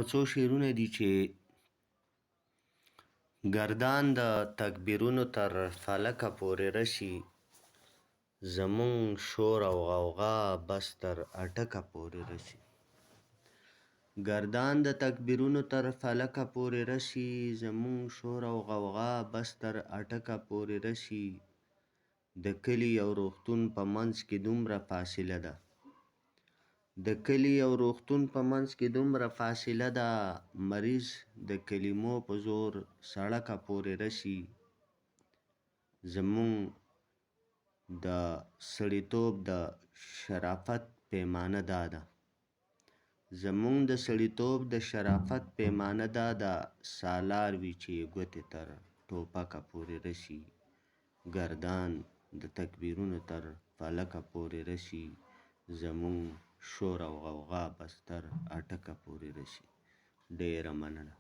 یو څو شعرونه دي چې گردان د تکبیرونو تر فلکه پورې رسي، زمونږ شور او غوغا بس تر اټکه پورې رسي. گردان د تکبیرونو تر فلکه پورې رسي، زمونږ شور او غوغا بس تر اټکه پورې رسي. د کلي او روغتون په منځ کې دومره فاصله ده، د کلي او روغتون په منځ کې دومره فاصله ده، مریض د کلمو په زور سړکه پورې رسي. زمونږ د سړیتوب د شرافت پیمانه دا ده، زمونږ د سړیتوب د شرافت پیمانه دا ده، سالار وي چې ګوتې تر ټوپکه پورې رسي. گردان د تکبیرونو تر فلکه پورې رسي، زمونږ شور او غوغا بس تر اټکه پورې رسي. ډېره مننه.